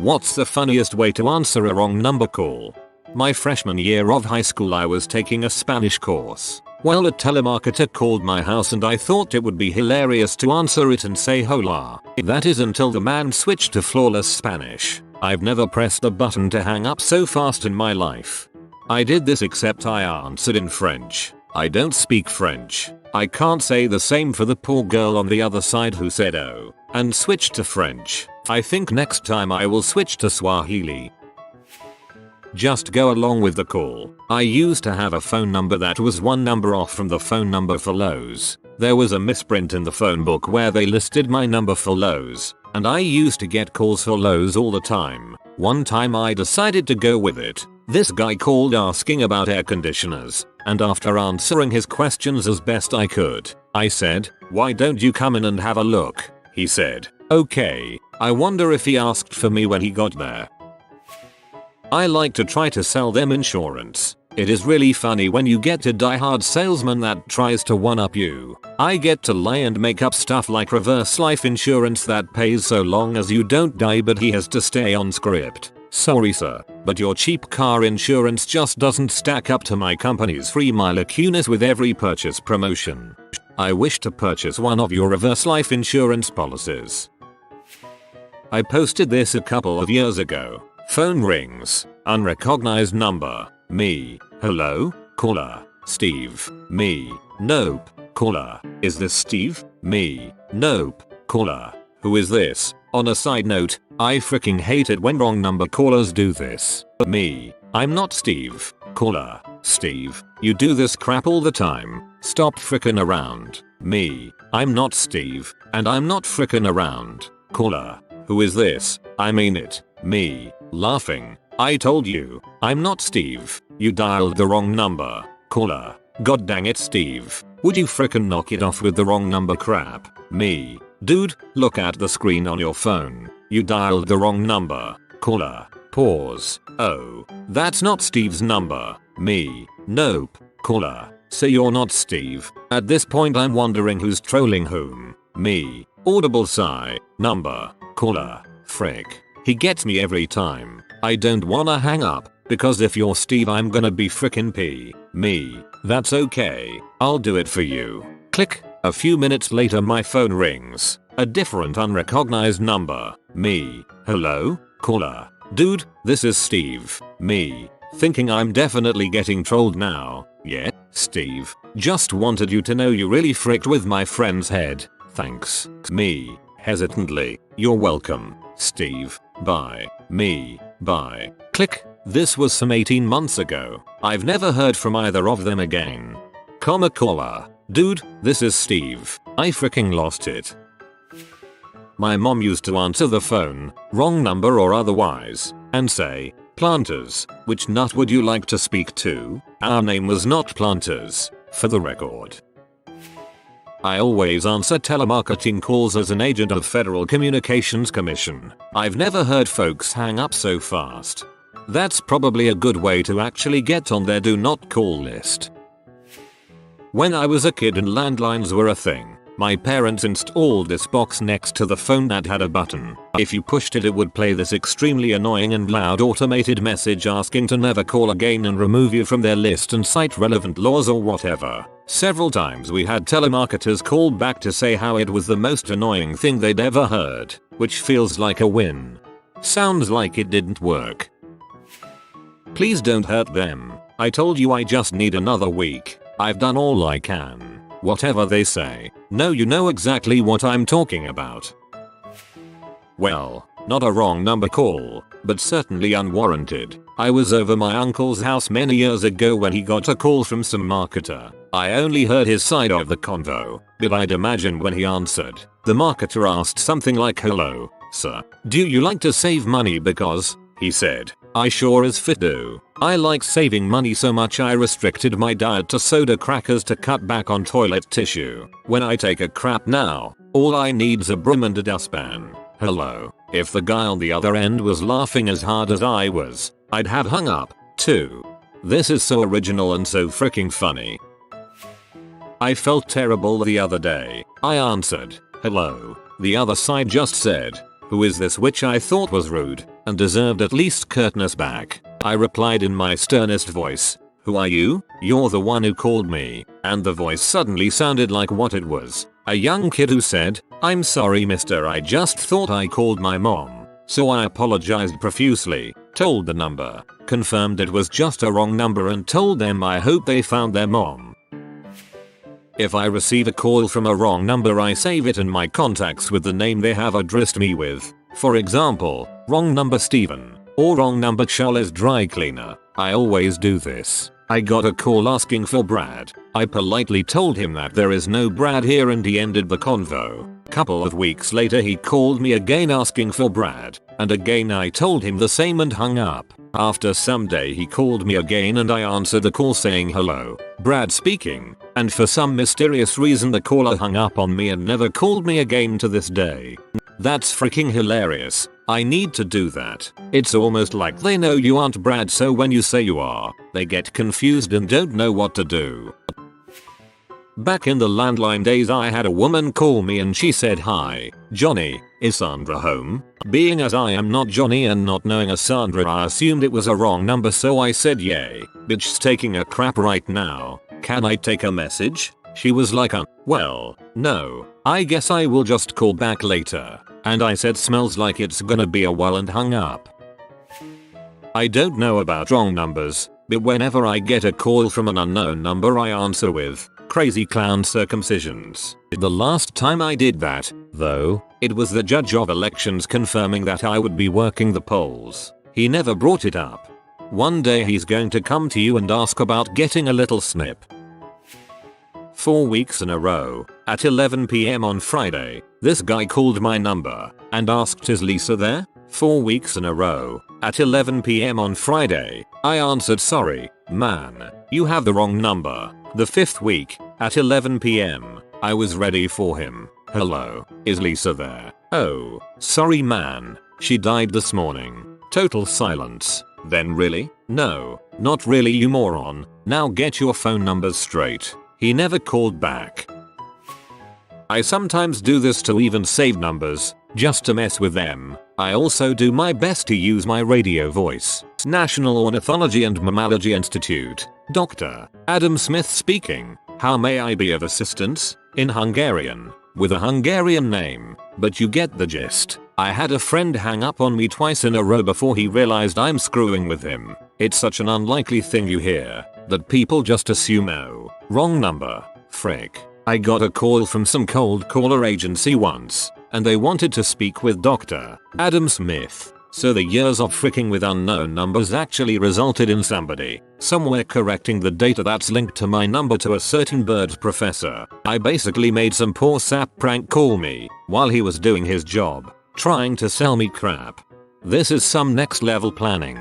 What's the funniest way to answer a wrong number call? My freshman year of high school I was taking a Spanish course. Well, a telemarketer called my house and I thought it would be hilarious to answer it and say hola. That is until the man switched to flawless Spanish. I've never pressed a button to hang up so fast in my life. I did this except I answered in French. I don't speak French. I can't say the same for the poor girl on the other side who said oh and switched to French. I think next time I will switch to Swahili. Just go along with the call. I used to have a phone number that was one number off from the phone number for Lowe's. There was a misprint in the phone book where they listed my number for Lowe's, and I used to get calls for Lowe's all the time. One time I decided to go with it. This guy called asking about air conditioners, and after answering his questions as best I could, I said, "Why don't you come in and have a look?" He said, "Okay." I wonder if he asked for me when he got there. I like to try to sell them insurance. It is really funny when you get a die-hard salesman that tries to one-up you. I get to lie and make up stuff like reverse life insurance that pays so long as you don't die, but he has to stay on script. Sorry sir, but your cheap car insurance just doesn't stack up to my company's free miler cunis with every purchase promotion. I wish to purchase one of your reverse life insurance policies. I posted this a couple of years ago. Phone rings. Unrecognized number. Me. Hello? Caller. Steve. Me. Nope. Caller. Is this Steve? Me. Nope. Caller. Who is this? On a side note, I freaking hate it when wrong number callers do this. Me. I'm not Steve. Caller. Steve. You do this crap all the time. Stop frickin' around. Me. I'm not Steve. And I'm not frickin' around. Caller. Who is this? I mean it. Me. Laughing. I told you. I'm not Steve. You dialed the wrong number. Caller. God dang it, Steve. Would you frickin' knock it off with the wrong number crap? Me. Dude, look at the screen on your phone. You dialed the wrong number. Caller. Pause. Oh. That's not Steve's number. Me. Nope. Caller. So you're not Steve. At this point I'm wondering who's trolling whom. Me. Audible sigh. Number. Caller. Frick. He gets me every time. I don't wanna hang up, because if you're Steve I'm gonna be frickin' pee. Me. That's okay. I'll do it for you. Click. A few minutes later my phone rings. A different unrecognized number. Me. Hello? Caller. Dude, this is Steve. Me. Thinking I'm definitely getting trolled now. Yeah, Steve. Just wanted you to know you really fricked with my friend's head. Thanks. Me. Hesitantly. You're welcome, Steve. Bye. Me. Bye. Click. This was some 18 months ago. I've never heard from either of them again. Caller. Dude, this is Steve. I freaking lost it. My mom used to answer the phone, wrong number or otherwise, and say, "Planters, which nut would you like to speak to?" Our name was not Planters, for the record. I always answer telemarketing calls as an agent of Federal Communications Commission. I've never heard folks hang up so fast. That's probably a good way to actually get on their do not call list. When I was a kid and landlines were a thing, my parents installed this box next to the phone that had a button. If you pushed it, it would play this extremely annoying and loud automated message asking to never call again and remove you from their list and cite relevant laws or whatever. Several times we had telemarketers call back to say how it was the most annoying thing they'd ever heard, which feels like a win. Sounds like it didn't work. Please don't hurt them. I told you I just need another week. I've done all I can. Whatever they say. No, you know exactly what I'm talking about. Well, not a wrong number call, but certainly unwarranted. I was over my uncle's house many years ago when he got a call from some marketer. I only heard his side of the convo, but I'd imagine when he answered, the marketer asked something like, "Hello, sir. Do you like to save money because," he said, "I sure as fit do. I like saving money so much I restricted my diet to soda crackers to cut back on toilet tissue. When I take a crap now, all I need's a broom and a dustpan. Hello." If the guy on the other end was laughing as hard as I was, I'd have hung up, too. This is so original and so freaking funny. I felt terrible the other day. I answered, "Hello." The other side just said, "Who is this?" which I thought was rude. and deserved at least curtness back. I replied in my sternest voice, "Who are you? You're the one who called me." And the voice suddenly sounded like what it was. A young kid who said, "I'm sorry mister, I just thought I called my mom." So I apologized profusely, told the number, confirmed it was just a wrong number and told them I hope they found their mom. If I receive a call from a wrong number, I save it in my contacts with the name they have addressed me with. For example, wrong number Steven, or wrong number Charles dry cleaner. I always do this. I got a call asking for Brad. I politely told him that there is no Brad here and he ended the convo. Couple of weeks later he called me again asking for Brad, and again I told him the same and hung up. After some day he called me again and I answered the call saying hello, Brad speaking, and for some mysterious reason the caller hung up on me and never called me again to this day. That's freaking hilarious. I need to do that. It's almost like they know you aren't Brad, so when you say you are, they get confused and don't know what to do. Back in the landline days I had a woman call me and she said, "Hi, Johnny, is Sandra home?" Being as I am not Johnny and not knowing a Sandra, I assumed it was a wrong number, so I said, "Yay, bitch's taking a crap right now. Can I take a message?" She was like, "Well, no, I guess I will just call back later." And I said, "Smells like it's gonna be a while," and hung up. I don't know about wrong numbers, but whenever I get a call from an unknown number I answer with, "Crazy clown circumcisions." The last time I did that, though, it was the judge of elections confirming that I would be working the polls. He never brought it up. One day he's going to come to you and ask about getting a little snip. 4 weeks in a row, at 11 PM on Friday, this guy called my number and asked, "Is Lisa there?" 4 weeks in a row, at 11 PM on Friday, I answered, "Sorry, man, you have the wrong number." The 5th week, at 11 PM, I was ready for him. "Hello, is Lisa there?" "Oh, sorry man, she died this morning." Total silence. Then, "Really?" "No, not really, you moron. Now get your phone numbers straight." He never called back. I sometimes do this to even save numbers, just to mess with them. I also do my best to use my radio voice. National Ornithology and Mammalogy Institute. Dr. Adam Smith speaking. How may I be of assistance? In Hungarian. With a Hungarian name, but you get the gist. I had a friend hang up on me twice in a row before he realized I'm screwing with him. It's such an unlikely thing you hear, that people just assume, "Oh, wrong number. Frick." I got a call from some cold caller agency once, and they wanted to speak with Dr. Adam Smith. So the years of fricking with unknown numbers actually resulted in somebody somewhere correcting the data that's linked to my number to a certain bird's professor. I basically made some poor sap prank call me while he was doing his job, trying to sell me crap. This is some next level planning.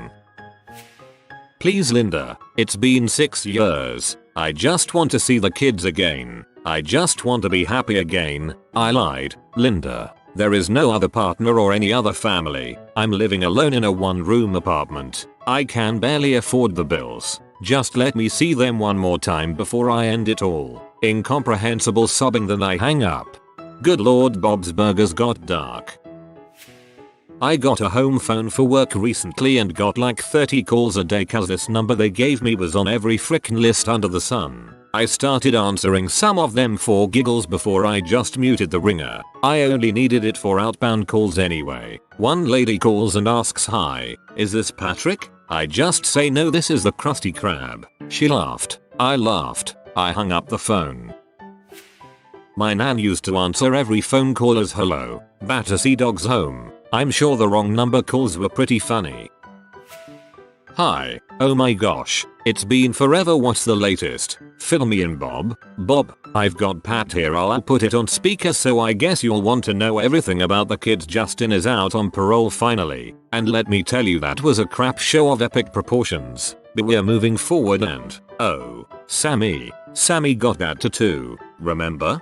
Please Linda, it's been 6 years. I just want to see the kids again. I just want to be happy again. I lied, Linda. There is no other partner or any other family. I'm living alone in a 1-room apartment. I can barely afford the bills. Just let me see them one more time before I end it all. Incomprehensible sobbing, then I hang up. Good lord, Bob's Burgers got dark. I got a home phone for work recently and got like 30 calls a day cause this number they gave me was on every frickin' list under the sun. I started answering some of them for giggles before I just muted the ringer. I only needed it for outbound calls anyway. One lady calls and asks, "Hi, is this Patrick?" I just say, "No, this is the Krusty Krab." She laughed. I laughed. I hung up the phone. My nan used to answer every phone call as "Hello, Battersea Dog's home." I'm sure the wrong number calls were pretty funny. "Hi, oh my gosh, it's been forever, what's the latest? Fill me in, Bob." "Bob, I've got Pat here, I'll put it on speaker, so I guess you'll want to know everything about the kids. Justin is out on parole finally, and let me tell you that was a crap show of epic proportions, but we're moving forward and, oh, Sammy got that tattoo, remember?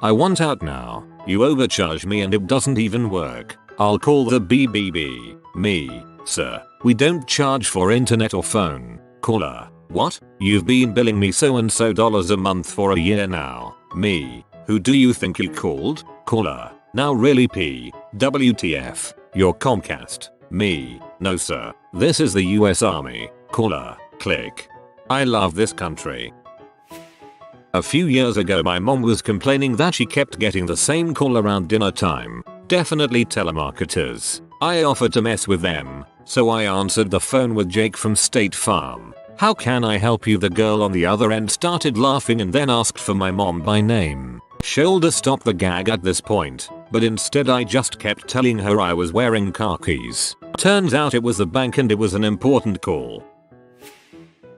I want out now. You overcharge me and it doesn't even work. I'll call the BBB. Me. Sir, we don't charge for internet or phone. Caller. What? You've been billing me so and so dollars a month for a year now. Me. Who do you think you called? Caller. Now really P. WTF. You're Comcast. Me. No sir. This is the US Army. Caller. Click. I love this country. A few years ago my mom was complaining that she kept getting the same call around dinner time. Definitely telemarketers. I offered to mess with them, so I answered the phone with Jake from State Farm. How can I help you? The girl on the other end started laughing and then asked for my mom by name. Shoulder stopped the gag at this point, but instead I just kept telling her I was wearing khakis. Turns out it was the bank and it was an important call.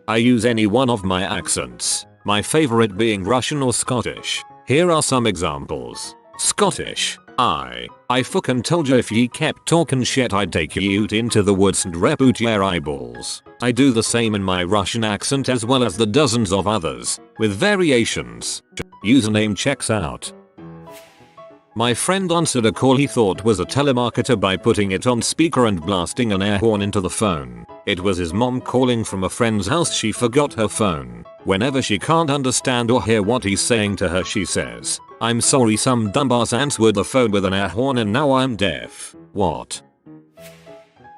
I use any one of my accents, my favorite being Russian or Scottish. Here are some examples. Scottish. I fucking told you if ye kept talking shit I'd take you out into the woods and rip out your eyeballs. I do the same in my Russian accent as well as the dozens of others, with variations. Username checks out. My friend answered a call he thought was a telemarketer by putting it on speaker and blasting an air horn into the phone. It was his mom calling from a friend's house. She forgot her phone. Whenever she can't understand or hear what he's saying to her, she says, "I'm sorry, some dumbass answered the phone with an air horn and now I'm deaf." What?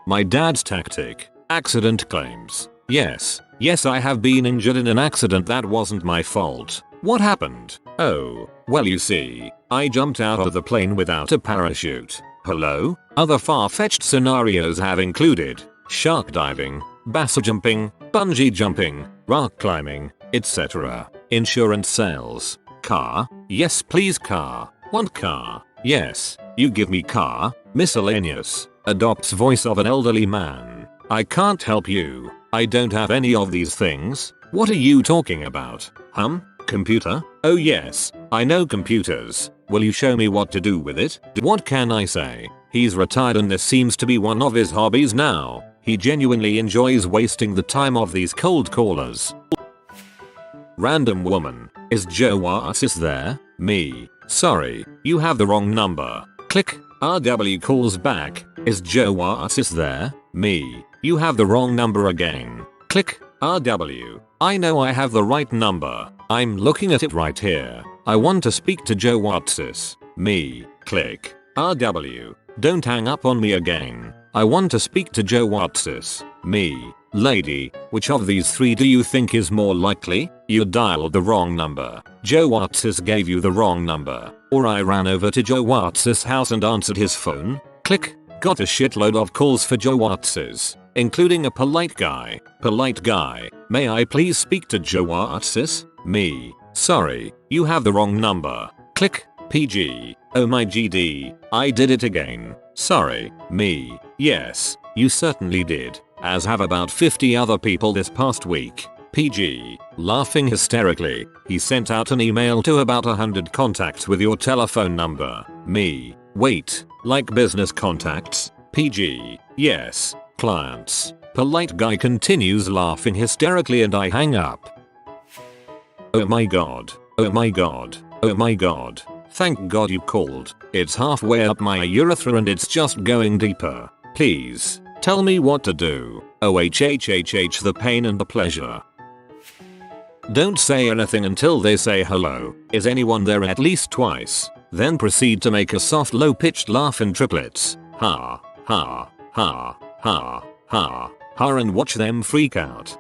My dad's tactic. Accident claims. Yes, I have been injured in an accident that wasn't my fault. What happened? Oh, well you see, I jumped out of the plane without a parachute. Hello? Other far-fetched scenarios have included shark diving, base jumping, bungee jumping, rock climbing, etc. Insurance sales. Car? Yes please car. Want car? Yes. You give me car. Miscellaneous. Adopts voice of an elderly man. I can't help you. I don't have any of these things. What are you talking about? Computer? Oh yes, I know computers. Will you show me what to do with it? What can I say? He's retired and this seems to be one of his hobbies now. He genuinely enjoys wasting the time of these cold callers. Random woman. Is Joe Watsis there? Me. Sorry, you have the wrong number. Click. RW calls back. Is Joe Watsis there? Me. You have the wrong number again. Click. RW. I know I have the right number. I'm looking at it right here. I want to speak to Joe Watsis. Me. Click. RW. Don't hang up on me again. I want to speak to Joe Watsis. Me. Lady, which of these three do you think is more likely? You dialed the wrong number. Joe Watsis gave you the wrong number. Or I ran over to Joe Watsis' house and answered his phone. Click. Got a shitload of calls for Joe Watsis, including a polite guy. Polite guy, may I please speak to Joe Watsis? Me. Sorry, you have the wrong number. Click. PG. Oh my GD, I did it again. Sorry. Me. Yes, you certainly did, as have about 50 other people this past week. PG. Laughing hysterically, he sent out an email to about 100 contacts with your telephone number. Me. Wait, like business contacts? PG. Yes, clients. Polite guy continues laughing hysterically and I hang up. Oh my god. Oh my god. Oh my god. Thank god you called. It's halfway up my urethra and it's just going deeper. Please, tell me what to do. OHHHH the pain and the pleasure. Don't say anything until they say hello. Is anyone there at least twice? Then proceed to make a soft low-pitched laugh in triplets. Ha, ha, ha, ha, ha, ha and watch them freak out.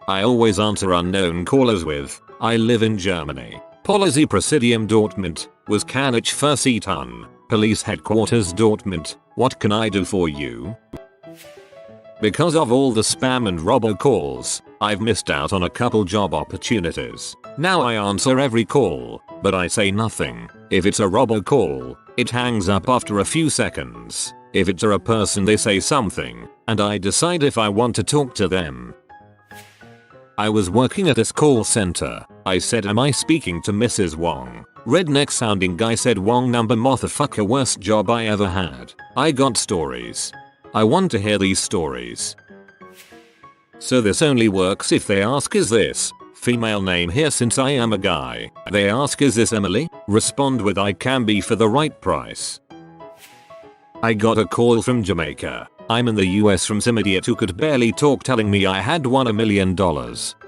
I always answer unknown callers with, I live in Germany. Policy Präsidium Dortmund, was kann ich für Sie tun? Police Headquarters Dortmund, what can I do for you? Because of all the spam and robocalls, I've missed out on a couple job opportunities. Now I answer every call, but I say nothing. If it's a robocall, it hangs up after a few seconds. If it's a person, they say something, and I decide if I want to talk to them. I was working at this call center. I said, am I speaking to Mrs. Wong? Redneck sounding guy said, Wong number motherfucker, worst job I ever had. I got stories. I want to hear these stories. So this only works if they ask, is this Female name here since I am a guy. They ask, is this Emily? Respond with, I can be for the right price. I got a call from Jamaica. I'm in the US from some idiot who could barely talk telling me I had won $1 million.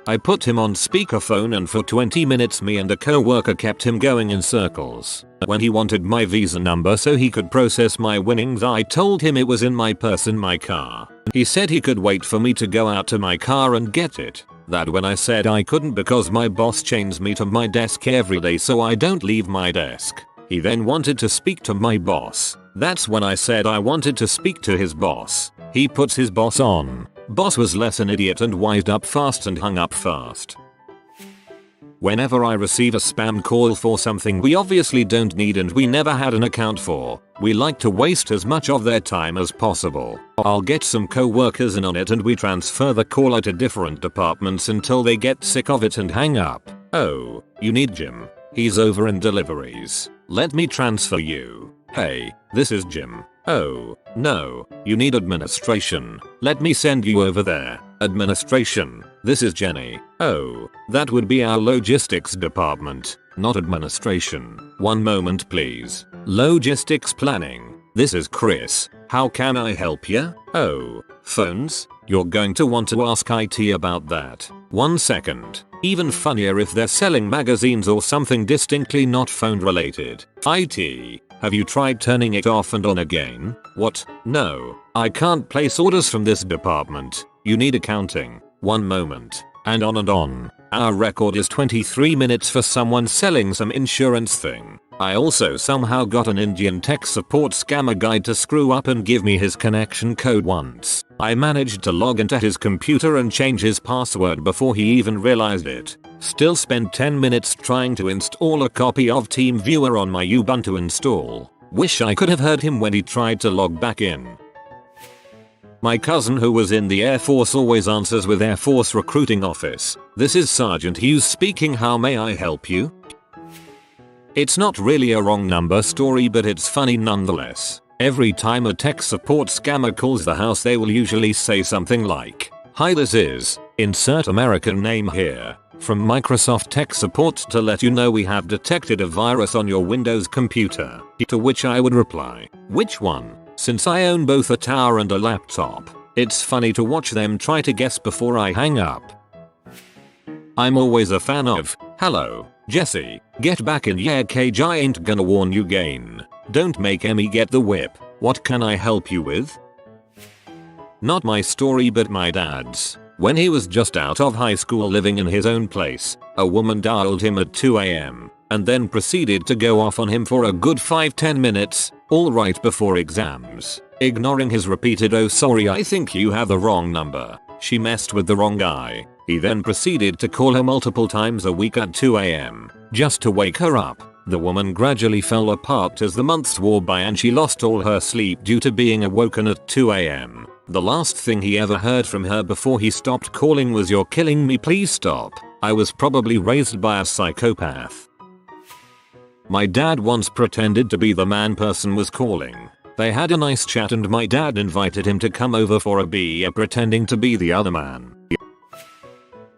I put him on speakerphone and for 20 minutes me and a co-worker kept him going in circles. When he wanted my visa number so he could process my winnings, I told him it was in my purse in my car. He said he could wait for me to go out to my car and get it. That when I said I couldn't because my boss chains me to my desk every day so I don't leave my desk. He then wanted to speak to my boss. That's when I said I wanted to speak to his boss. He puts his boss on. Boss was less an idiot and wised up fast and hung up fast. Whenever I receive a spam call for something we obviously don't need and we never had an account for, we like to waste as much of their time as possible. I'll get some co-workers in on it and we transfer the caller to different departments until they get sick of it and hang up. Oh, you need Jim. He's over in deliveries. Let me transfer you. Hey, this is Jim. Oh, no, you need administration. Let me send you over there. Administration, this is Jenny. Oh, that would be our logistics department, not administration. One moment please. Logistics planning. This is Chris. How can I help you? Oh, phones? You're going to want to ask IT about that. 1 second. Even funnier if they're selling magazines or something distinctly not phone related. IT. Have you tried turning it off and on again? What? No. I can't place orders from this department. You need accounting. 1 moment. And on. Our record is 23 minutes for someone selling some insurance thing. I also somehow got an Indian tech support scammer guy to screw up and give me his connection code once. I managed to log into his computer and change his password before he even realized it. Still spent 10 minutes trying to install a copy of TeamViewer on my Ubuntu install. Wish I could have heard him when he tried to log back in. My cousin who was in the Air Force always answers with Air Force Recruiting Office. This is Sergeant Hughes speaking, how may I help you? It's not really a wrong number story but it's funny nonetheless. Every time a tech support scammer calls the house they will usually say something like, hi, this is, insert American name here, from Microsoft Tech Support to let you know we have detected a virus on your Windows computer. To which I would reply, which one? Since I own both a tower and a laptop. It's funny to watch them try to guess before I hang up. I'm always a fan of, hello, Jesse, get back in your cage, I ain't gonna warn you again. Don't make Emmy get the whip. What can I help you with? Not my story but my dad's. When he was just out of high school living in his own place, a woman dialed him at 2 AM and then proceeded to go off on him for a good 5-10 minutes, all right before exams. Ignoring his repeated oh sorry I think you have the wrong number, she messed with the wrong guy. He then proceeded to call her multiple times a week at 2 AM, just to wake her up. The woman gradually fell apart as the months wore by and she lost all her sleep due to being awoken at 2 AM. The last thing he ever heard from her before he stopped calling was, you're killing me, please stop. I was probably raised by a psychopath. My dad once pretended to be the man person was calling. They had a nice chat and my dad invited him to come over for a beer pretending to be the other man.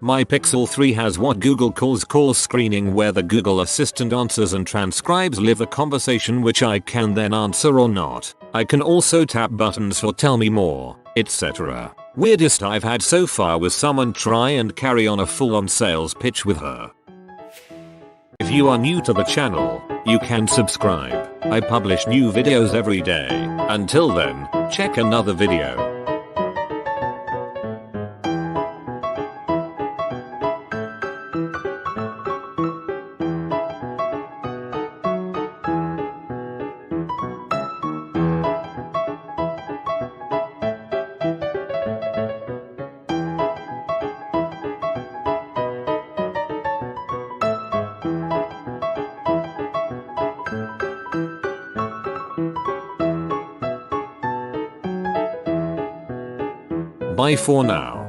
My Pixel 3 has what Google calls call screening, where the Google Assistant answers and transcribes live a conversation which I can then answer or not. I can also tap buttons for tell me more, etc. Weirdest I've had so far was someone try and carry on a full-on sales pitch with her. If you are new to the channel, you can subscribe. I publish new videos every day. Until then, check another video. Bye for now.